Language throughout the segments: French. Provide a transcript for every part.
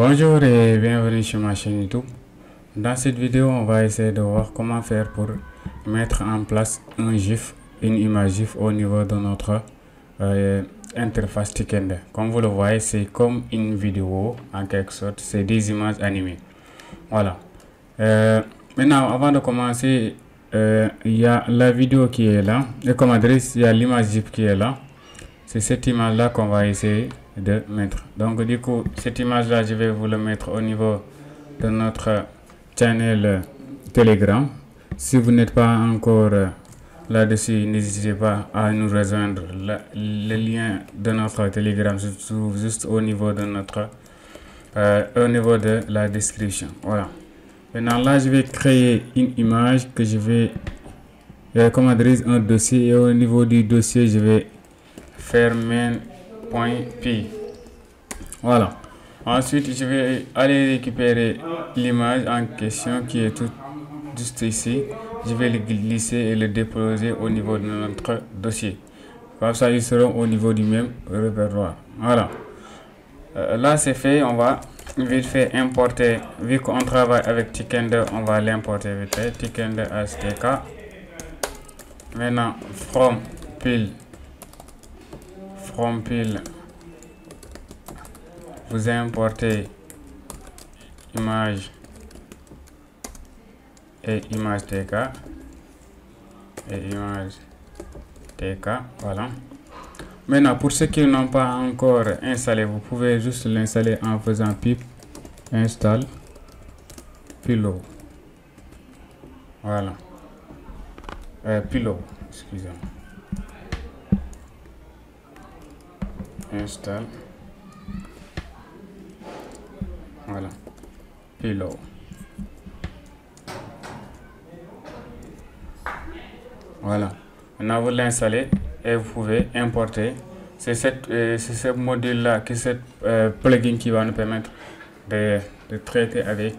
Bonjour et bienvenue sur ma chaîne YouTube. Dans cette vidéo, on va essayer de voir comment faire pour mettre en place un GIF, une image GIF au niveau de notre interface Tickender. Comme vous le voyez, c'est comme une vidéo en quelque sorte, c'est des images animées. Voilà. Maintenant, avant de commencer, il y a la vidéo qui est là, et comme adresse, il y a l'image GIF qui est là. C'est cette image là qu'on va essayer de mettre. Donc du coup, cette image là, je vais vous le mettre au niveau de notre channel Telegram. Si vous n'êtes pas encore là-dessus, n'hésitez pas à nous rejoindre. Le lien de notre Telegram se trouve juste au niveau de notre au niveau de la description. Voilà. Maintenant là, je vais créer une image que je vais comme adresse un dossier, et au niveau du dossier, je vais faire main.py. Voilà. Ensuite, je vais aller récupérer l'image en question qui est tout juste ici. Je vais le glisser et le déposer au niveau de notre dossier. Comme ça, ils seront au niveau du même répertoire. Voilà. Là, c'est fait. On va vite fait importer. Vu qu'on travaille avec Tickender, on va l'importer vite fait. Tickender STK. Maintenant, from pile. Vous importez image et image TK et image TK. Voilà. Maintenant, pour ceux qui n'ont pas encore installé, vous pouvez juste l'installer en faisant pip install pillow. Voilà. Pillow, excusez-moi. Install, voilà, pillow. Voilà, maintenant vous l'installez et vous pouvez importer. C'est ce module là, que cette plugin qui va nous permettre de traiter avec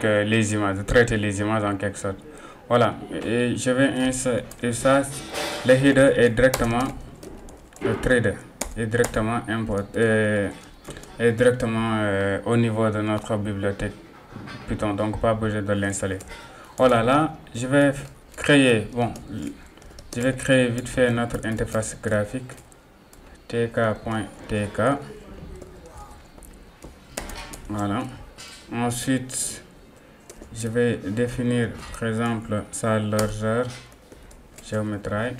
les images, de traiter les images en quelque sorte. Voilà, et je vais insérer ça. Le header est directement le trader est directement importé est directement au niveau de notre bibliothèque Python, donc pas besoin de l'installer. Voilà, là je vais créer vite fait notre interface graphique tk.tk. Voilà. Ensuite, je vais définir par exemple sa largeur géométrique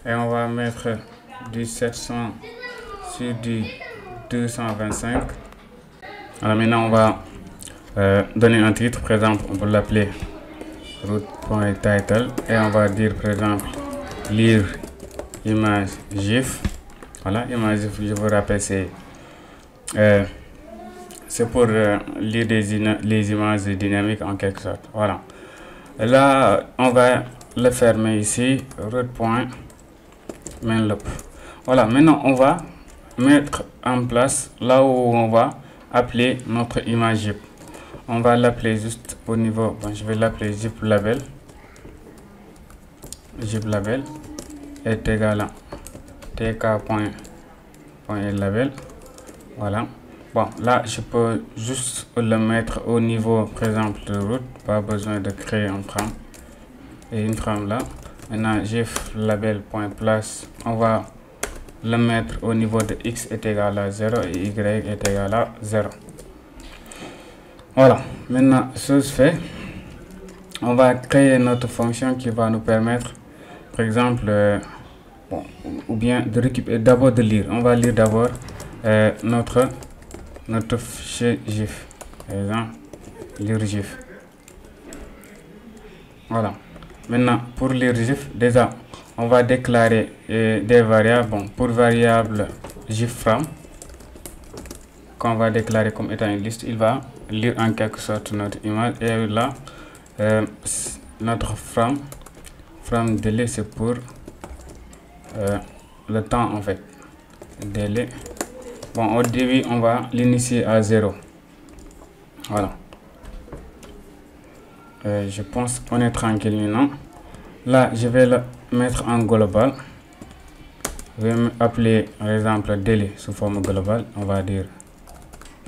et on va mettre du 700 sur du 225. Alors maintenant on va donner un titre, par exemple on peut l'appeler root.title et on va dire par exemple lire image GIF. Voilà, image GIF, je vous rappelle, c'est pour lire les images dynamiques en quelque sorte. Voilà. Là, on va le fermer ici, root.mainloop. Voilà, maintenant on va mettre en place là où on va appeler notre image GIF. On va l'appeler juste au niveau, je vais l'appeler GIF label. GIF label est égal à tk.label. Voilà. Bon, là, je peux juste le mettre au niveau, par exemple, de root. Pas besoin de créer un frame. Et une frame là. Maintenant, GIF label.place. On va le mettre au niveau de x est égal à 0 et y est égal à 0. Voilà. Maintenant, chose fait, on va créer notre fonction qui va nous permettre, par exemple, ou bien de récupérer, d'abord de lire. On va lire d'abord notre fichier GIF, par exemple, lire GIF. Voilà. Maintenant, pour lire GIF, déjà, on va déclarer des variables. Bon, pour variable GIFFrame, qu'on va déclarer comme étant une liste, il va lire en quelque sorte notre image. Et là, notre frame délai, c'est pour le temps en fait. Délai. Bon, au début, on va l'initier à 0. Voilà. Je pense qu'on est tranquille maintenant. Là, je vais le mettre en global. Je vais appeler par exemple délai sous forme globale. On va dire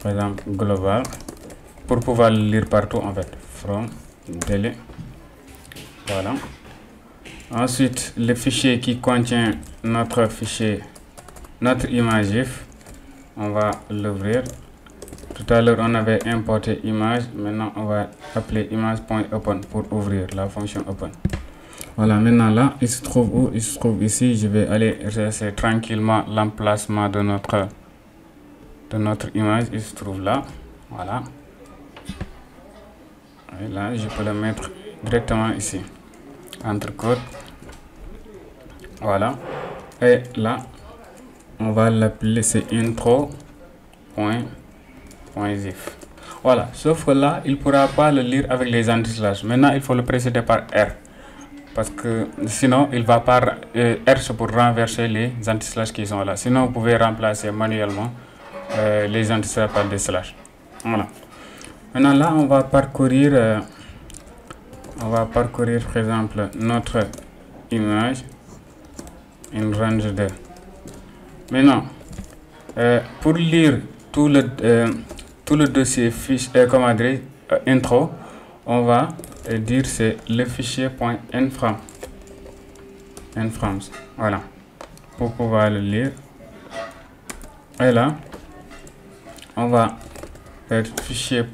par exemple global pour pouvoir le lire partout en fait. From délai. Voilà. Ensuite, le fichier qui contient notre fichier, notre image GIF, on va l'ouvrir. Tout à l'heure, on avait importé image. Maintenant, on va appeler image.open pour ouvrir la fonction open. Voilà, maintenant là, il se trouve où? Il se trouve ici. Je vais aller chercher tranquillement l'emplacement de notre image. Il se trouve là. Voilà. Et là, je peux le mettre directement ici. Entre côtes. Voilà. Et là, on va l'appeler, c'est intro.zif. Voilà. Sauf que là, il ne pourra pas le lire avec les anti-slash. Maintenant, il faut le précéder par R. Parce que sinon, il va par R pour renverser les anti-slash qui sont là. Sinon, vous pouvez remplacer manuellement les anti-slash par des slash. Voilà. Maintenant, là, on va parcourir par exemple notre image, une range de. Maintenant, pour lire tout le dossier fiche, intro, on va dire c'est le fichier .enframes. Voilà, pour pouvoir le lire. Et là, on va faire fichier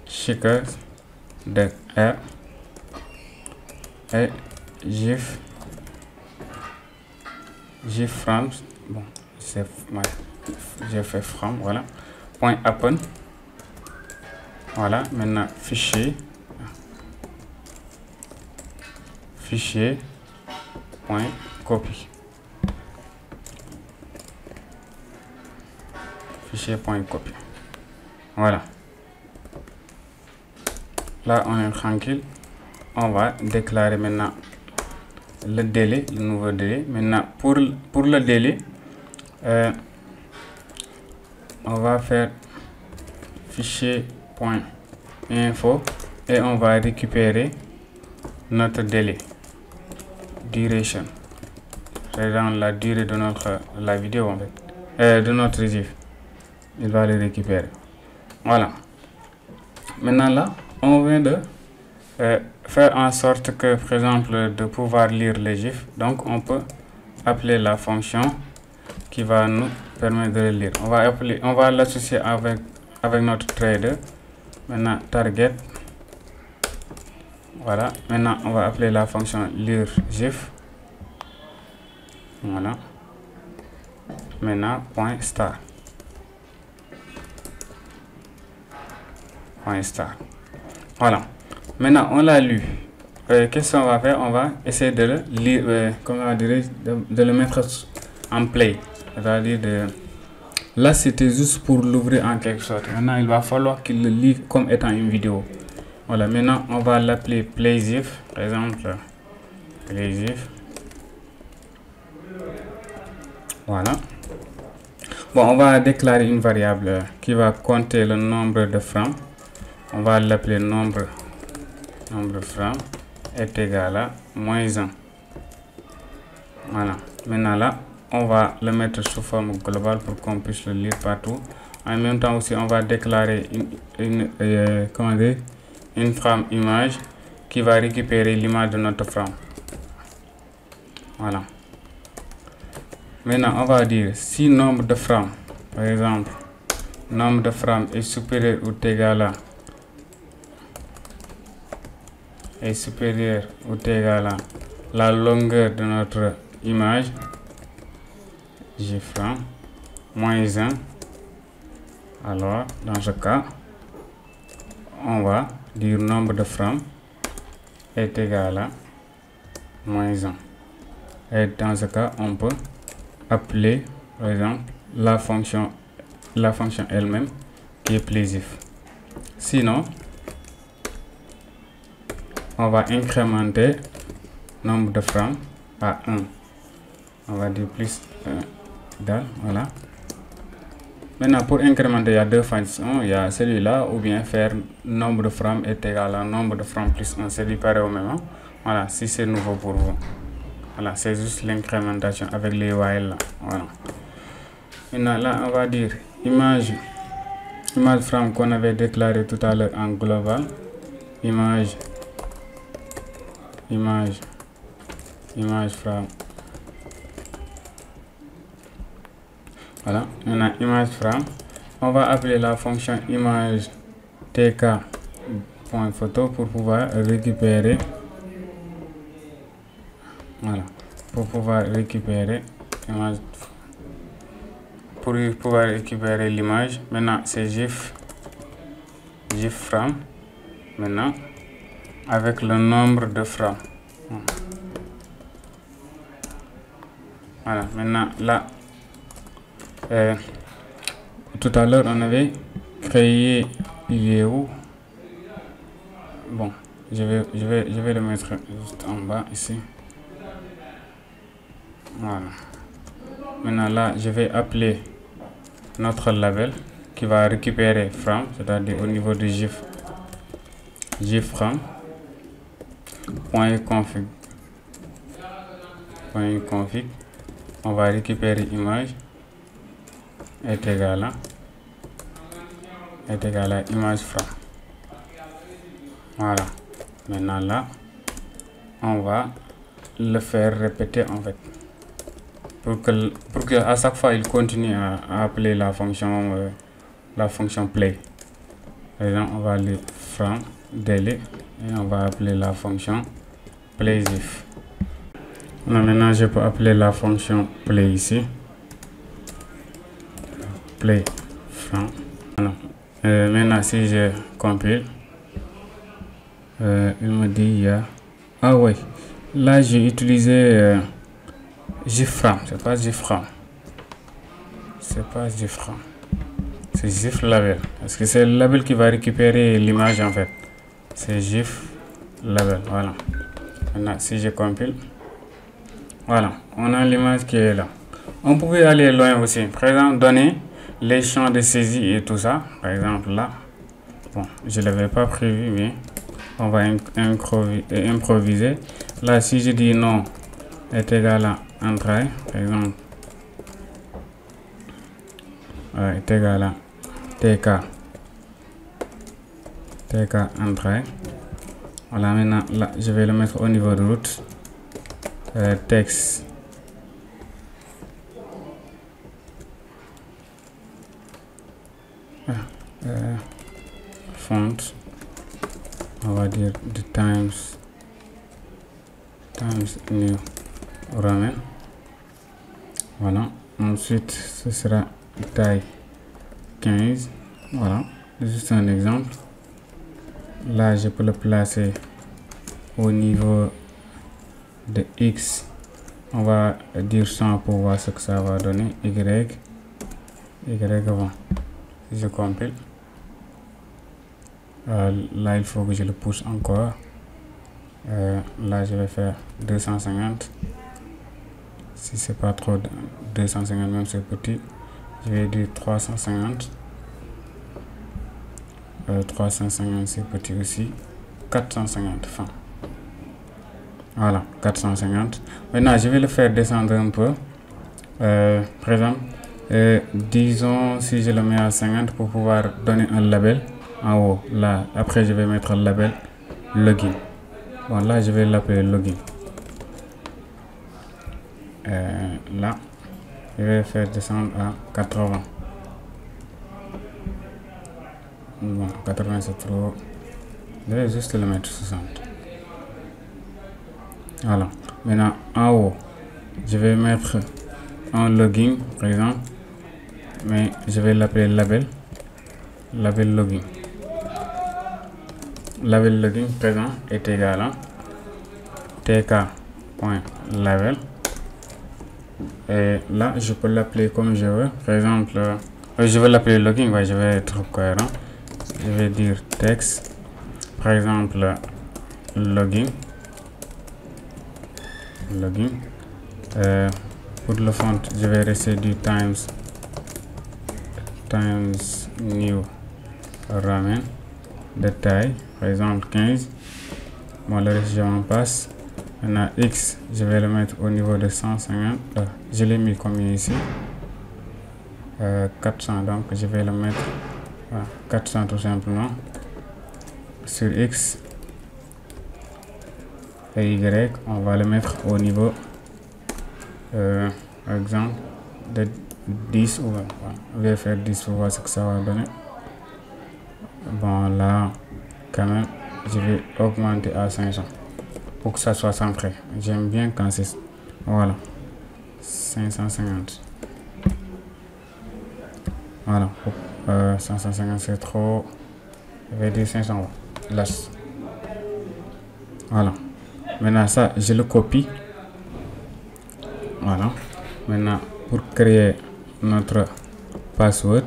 .checkers de R et gif frames. Bon, j'ai fait from. Voilà, .open. Voilà, maintenant fichier copy. Copy. Voilà. Là, on est tranquille. On va déclarer maintenant le délai, le nouveau délai. Maintenant, pour le délai, on va faire fichier.info et on va récupérer notre délai. Duration. C'est dans la durée de la vidéo en fait. De notre GIF. Il va le récupérer. Voilà. Maintenant là, on vient de faire en sorte que, par exemple, de pouvoir lire les GIFs. Donc, on peut appeler la fonction qui va nous permettre de le lire. On va l'associer avec notre trader. Maintenant, target. Voilà. Maintenant, on va appeler la fonction lire GIF. Voilà. Maintenant, .star. Voilà. Maintenant, on l'a lu. Qu'est-ce qu'on va faire? On va essayer de le lire, de le mettre en play. C'est-à-dire là, c'était juste pour l'ouvrir en quelque sorte. Maintenant, il va falloir qu'il le lit comme étant une vidéo. Voilà. Maintenant, on va l'appeler playzif. Par exemple, playzif. Voilà. Bon, on va déclarer une variable qui va compter le nombre de frames. On va l'appeler nombre frames est égal à -1. Voilà. Maintenant là, on va le mettre sous forme globale pour qu'on puisse le lire partout. En même temps aussi, on va déclarer une frame image qui va récupérer l'image de notre frame. Voilà. Maintenant, on va dire si nombre de frames, par exemple, nombre de frames est supérieur ou égal à la longueur de notre image, gframe -1. Alors, dans ce cas, on va dire nombre de frames est égal à -1. Et dans ce cas, on peut appeler, par exemple, la fonction elle-même qui est playzif. Sinon, on va incrémenter nombre de frames à 1. On va dire plus voilà. Maintenant, pour incrémenter, il y a deux fonctions. Il y a celui-là, ou bien faire nombre de frames est égal à nombre de frames plus 1. C'est du pareil au même. Voilà, si c'est nouveau pour vous. Voilà, c'est juste l'incrémentation avec les while là. Voilà. Maintenant là, on va dire image from qu'on avait déclaré tout à l'heure en global. Image from. Voilà, maintenant image from. On va appeler la fonction image tk.photo pour pouvoir récupérer. Voilà, pour pouvoir récupérer image. Pour pouvoir récupérer l'image, maintenant c'est gif from, maintenant avec le nombre de from. Voilà, maintenant là, tout à l'heure on avait créé, il est où? Bon, je vais le mettre juste en bas ici. Voilà. Maintenant là, je vais appeler notre label qui va récupérer from, c'est-à-dire au niveau du gif from .config. On va récupérer image est égal à image from. Voilà. Maintenant là, on va le faire répéter en fait. Pour que à chaque fois il continue à appeler la fonction play. Par exemple, on va aller from daily et on va appeler la fonction playGif. Maintenant, je peux appeler la fonction play ici. Play from. Voilà. Maintenant, si je compile, il me dit ah oui, là j'ai utilisé gif from, c'est pas gif from, c'est gif label, parce que c'est le label qui va récupérer l'image en fait. C'est gif label. Voilà. Maintenant, si je compile, voilà, on a l'image qui est là. On pouvait aller loin aussi, par exemple donner les champs de saisie et tout ça. Par exemple là, bon, je l'avais pas prévu, mais on va improviser. Là, si je dis non est égal à entrée, par exemple, est égal à tk entrée. Voilà, maintenant là, je vais le mettre au niveau de route. Texte font, on va dire the Times New Roman. Voilà, ensuite ce sera taille 15. Voilà, juste un exemple. Là, je peux le placer au niveau de X. On va dire 100 pour voir ce que ça va donner. Y avant. Si je compile, là il faut que je le pousse encore. Là je vais faire 250. Si c'est pas trop, 250 même c'est petit, je vais dire 350. 350 c'est petit aussi. 450 fin. Voilà, 450. Maintenant je vais le faire descendre un peu. Par exemple, disons si je le mets à 50 pour pouvoir donner un label en haut. Là, après je vais mettre le label login. Bon, là je vais l'appeler login. Là, je vais faire descendre à 80. Bon, 80 c'est trop. Je vais juste le mettre 60. Voilà. Maintenant, en haut, je vais mettre un login, par exemple, mais je vais l'appeler label login. Label login présent est égal à tk.label. Et là, je peux l'appeler comme je veux. Par exemple, je vais l'appeler login. Ouais, je vais être cohérent. Je vais dire texte. Par exemple, login. Pour le font, je vais rester du Times New Roman de taille, par exemple 15. Bon, le reste je m'en passe. Maintenant X, je vais le mettre au niveau de 150. Je l'ai mis comme ici. 400, donc je vais le mettre à 400 tout simplement. Sur X et Y, on va le mettre au niveau, par exemple, de 10 ou 20. Je vais faire 10 pour voir ce que ça va donner. Bon, là, quand même, je vais augmenter à 500 pour que ça soit centré. J'aime bien quand c'est... Voilà. 550. Voilà. 550, c'est trop. Je vais dire 500. Là. Voilà. Maintenant, ça, je le copie. Voilà. Maintenant, pour créer notre password,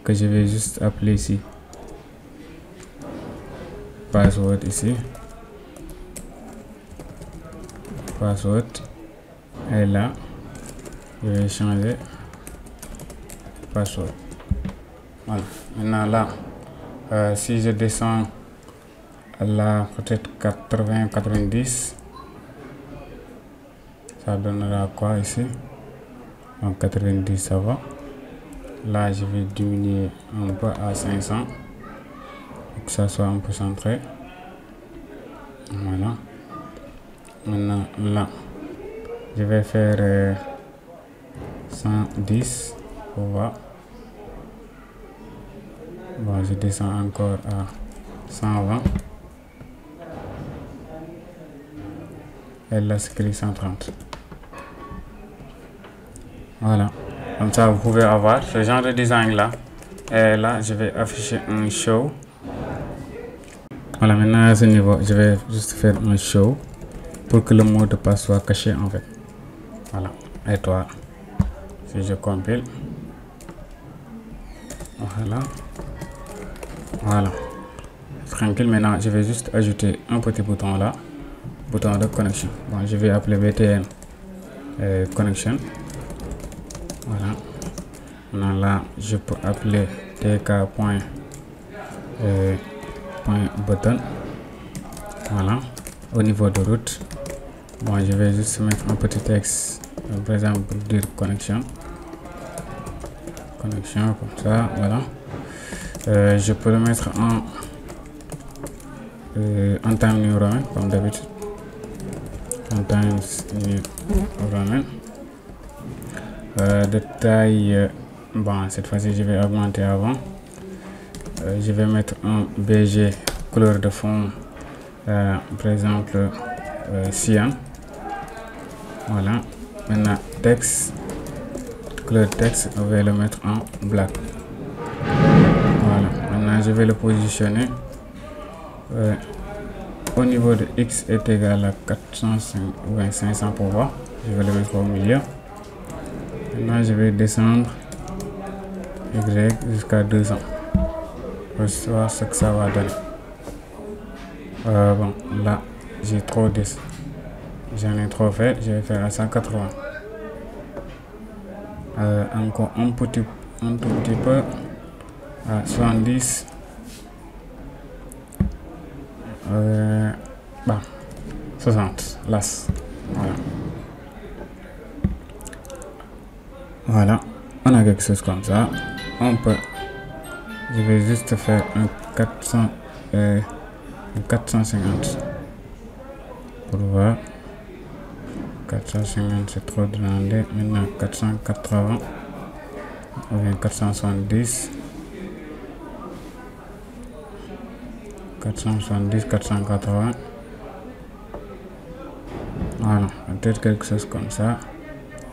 que je vais juste appeler ici. Password ici. Password. Et là, je vais changer password. Voilà. Maintenant là, si je descends là, peut-être 80, 90, ça donnera quoi ici? Donc 90, ça va. Là, je vais diminuer un peu à 500 pour que ça soit un peu centré. Voilà. Maintenant là, je vais faire 110 pour voir. Bon, je descends encore à 120. Et là, c'est écrit 130. Voilà. Comme ça, vous pouvez avoir ce genre de design là. Et là, je vais afficher un show. Voilà, maintenant à ce niveau, je vais juste faire un show pour que le mot de passe soit caché en fait. Voilà. Et toi, si je compile. Voilà. Voilà. Tranquille, maintenant, je vais juste ajouter un petit bouton là. Bouton de connexion. Bon, je vais appeler BTN connection. Voilà. Maintenant là, je peux appeler tk.button. Voilà. Au niveau de route, bon, je vais juste mettre un petit texte, par exemple pour dire connexion. Connexion comme ça, voilà. Je peux le mettre en time new roman comme d'habitude. En time new roman. De taille, bon, cette fois-ci je vais augmenter avant. Je vais mettre un BG couleur de fond, par exemple cyan. Voilà. Maintenant texte, couleur texte, on va le mettre en black. Voilà. Maintenant je vais le positionner au niveau de X est égal à 500 pour voir. Je vais le mettre au milieu. Maintenant je vais descendre Y jusqu'à 200 pour voir ce que ça va donner. Bon, là j'ai trop j'en ai trop fait, je vais faire à 180. Encore un tout petit peu à 70. Bon, 60 las. Voilà. Voilà, on a quelque chose comme ça. On peut, je vais juste faire un 450 pour voir. 450 c'est trop demandé. Maintenant 480 ou bien 470, 480. Voilà, peut-être quelque chose comme ça.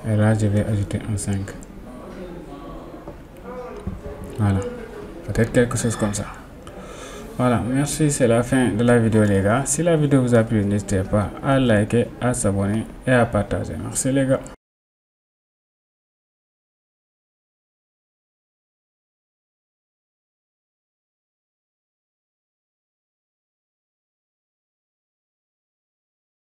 Et là je vais ajouter un 5. Voilà, peut-être quelque chose comme ça. Voilà, merci, c'est la fin de la vidéo les gars. Si la vidéo vous a plu, n'hésitez pas à liker, à s'abonner et à partager. Merci les gars.